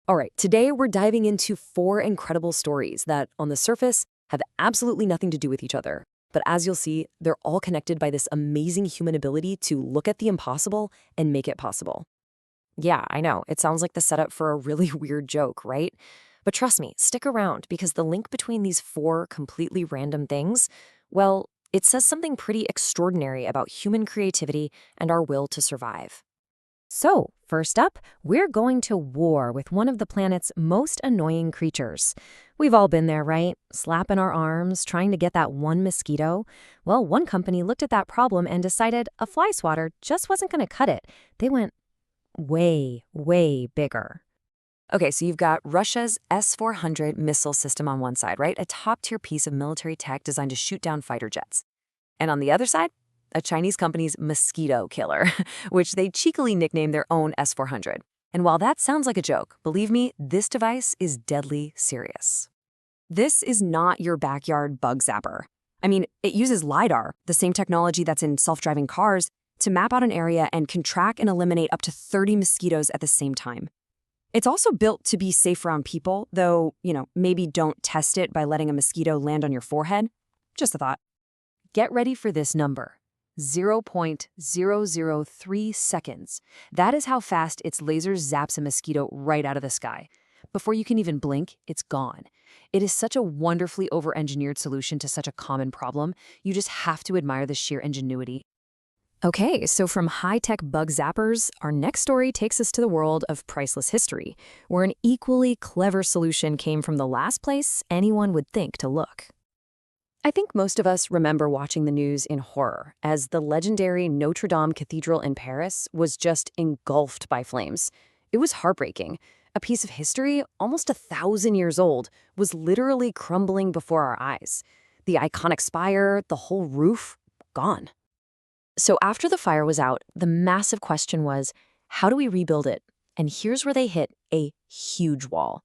All right, today we're diving into four incredible stories that, on the surface, have absolutely nothing to do with each other. But as you'll see, they're all connected by this amazing human ability to look at the impossible and make it possible. Yeah, I know, it sounds like the setup for a really weird joke, right? But trust me, stick around because the link between these four completely random things, well, it says something pretty extraordinary about human creativity and our will to survive. So, first up, we're going to war with one of the planet's most annoying creatures. We've all been there, right? Slapping our arms, trying to get that one mosquito. Well, one company looked at that problem and decided a fly swatter just wasn't going to cut it. They went way, way bigger. Okay, so you've got Russia's S-400 missile system on one side, right? A top-tier piece of military tech designed to shoot down fighter jets. And on the other side, a Chinese company's mosquito killer, which they cheekily nicknamed their own S-400. And while that sounds like a joke, believe me, this device is deadly serious. This is not your backyard bug zapper. I mean, it uses LiDAR, the same technology that's in self-driving cars, to map out an area and can track and eliminate up to 30 mosquitoes at the same time. It's also built to be safe around people, though, maybe don't test it by letting a mosquito land on your forehead. Just a thought. Get ready for this number. 0.003 seconds. That is how fast its laser zaps a mosquito right out of the sky. Before you can even blink, it's gone. It is such a wonderfully over-engineered solution to such a common problem. You just have to admire the sheer ingenuity. Okay, so from high-tech bug zappers, our next story takes us to the world of priceless history, where an equally clever solution came from the last place anyone would think to look. I think most of us remember watching the news in horror as the legendary Notre Dame cathedral in Paris was just engulfed by flames. It was heartbreaking. A piece of history, almost 1,000 years old, was literally crumbling before our eyes. The iconic spire, the whole roof, gone. So after the fire was out, the massive question was, how do we rebuild it? And here's where they hit a huge wall.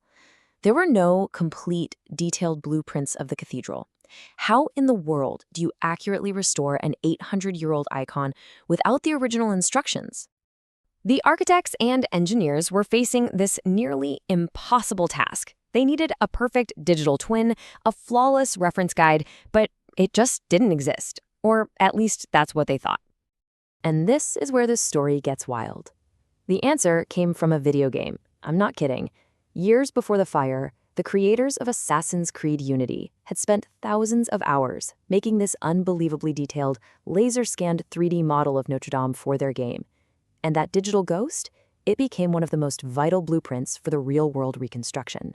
There were no complete, detailed blueprints of the cathedral. How in the world do you accurately restore an 800-year-old icon without the original instructions? The architects and engineers were facing this nearly impossible task. They needed a perfect digital twin, a flawless reference guide, but it just didn't exist. Or at least that's what they thought. And this is where this story gets wild. The answer came from a video game. I'm not kidding. Years before the fire, the creators of Assassin's Creed Unity had spent thousands of hours making this unbelievably detailed, laser-scanned 3D model of Notre Dame for their game. And that digital ghost, it became one of the most vital blueprints for the real-world reconstruction.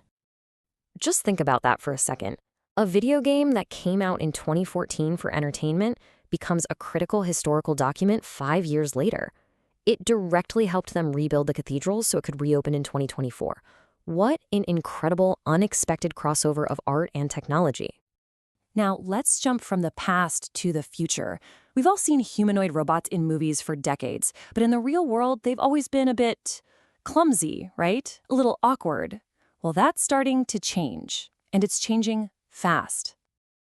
Just think about that for a second. A video game that came out in 2014 for entertainment becomes a critical historical document 5 years later. It directly helped them rebuild the cathedral so it could reopen in 2024. What an incredible, unexpected crossover of art and technology. Now, let's jump from the past to the future. We've all seen humanoid robots in movies for decades, but in the real world, they've always been a bit clumsy, right? A little awkward. Well, that's starting to change, and it's changing fast.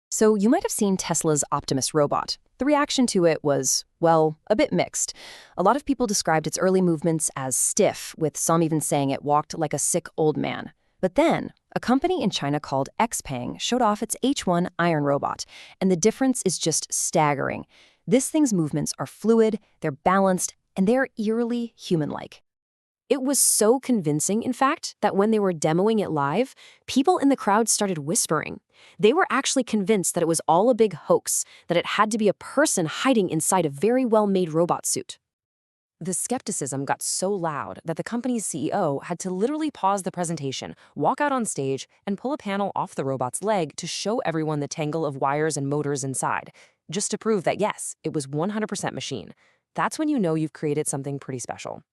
So you might have seen Tesla's Optimus robot. The reaction to it was, well, a bit mixed. A lot of people described its early movements as stiff, with some even saying it walked like a sick old man. But then, a company in China called XPeng showed off its H1 iron robot, and the difference is just staggering. This thing's movements are fluid, they're balanced, and they're eerily human-like. It was so convincing, in fact, that when they were demoing it live, people in the crowd started whispering. They were actually convinced that it was all a big hoax, that it had to be a person hiding inside a very well-made robot suit. The skepticism got so loud that the company's CEO had to literally pause the presentation, walk out on stage, and pull a panel off the robot's leg to show everyone the tangle of wires and motors inside, just to prove that yes, it was 100% machine. That's when you know you've created something pretty special.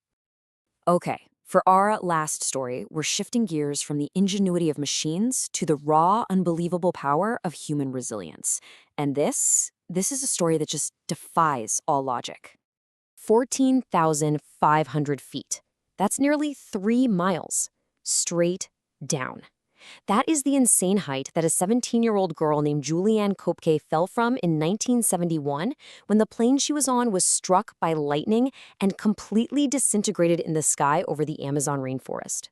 Okay, for our last story, we're shifting gears from the ingenuity of machines to the raw, unbelievable power of human resilience. And this is a story that just defies all logic. 14,500 feet. That's nearly 3 miles. Straight down. That is the insane height that a 17-year-old girl named Julianne Kopke fell from in 1971 when the plane she was on was struck by lightning and completely disintegrated in the sky over the Amazon rainforest.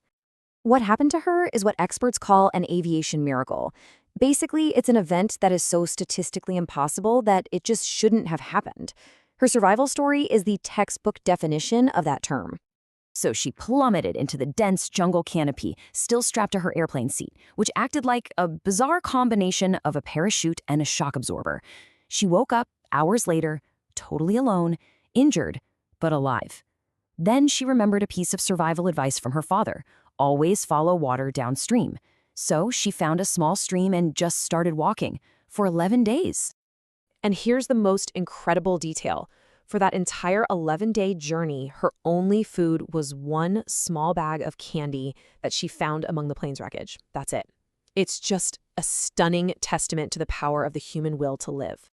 What happened to her is what experts call an aviation miracle. Basically, it's an event that is so statistically impossible that it just shouldn't have happened. Her survival story is the textbook definition of that term. So she plummeted into the dense jungle canopy, still strapped to her airplane seat, which acted like a bizarre combination of a parachute and a shock absorber. She woke up hours later, totally alone, injured, but alive. Then she remembered a piece of survival advice from her father: always follow water downstream. So she found a small stream and just started walking for 11 days. And here's the most incredible detail. For that entire 11-day journey, her only food was one small bag of candy that she found among the plane's wreckage. That's it. It's just a stunning testament to the power of the human will to live.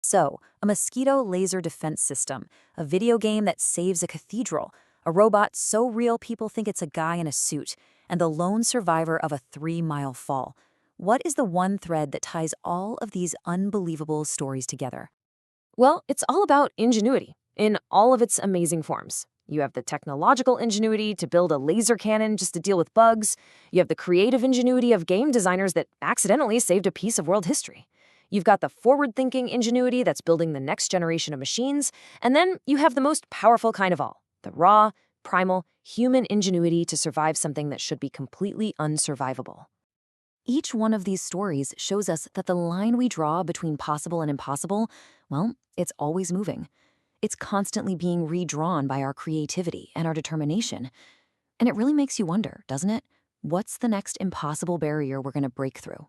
So, a mosquito laser defense system, a video game that saves a cathedral, a robot so real people think it's a guy in a suit, and the lone survivor of a 3-mile fall. What is the one thread that ties all of these unbelievable stories together? Well, it's all about ingenuity in all of its amazing forms. You have the technological ingenuity to build a laser cannon just to deal with bugs. You have the creative ingenuity of game designers that accidentally saved a piece of world history. You've got the forward-thinking ingenuity that's building the next generation of machines. And then you have the most powerful kind of all, the raw, primal, human ingenuity to survive something that should be completely unsurvivable. Each one of these stories shows us that the line we draw between possible and impossible, well, it's always moving. It's constantly being redrawn by our creativity and our determination. And it really makes you wonder, doesn't it? What's the next impossible barrier we're going to break through?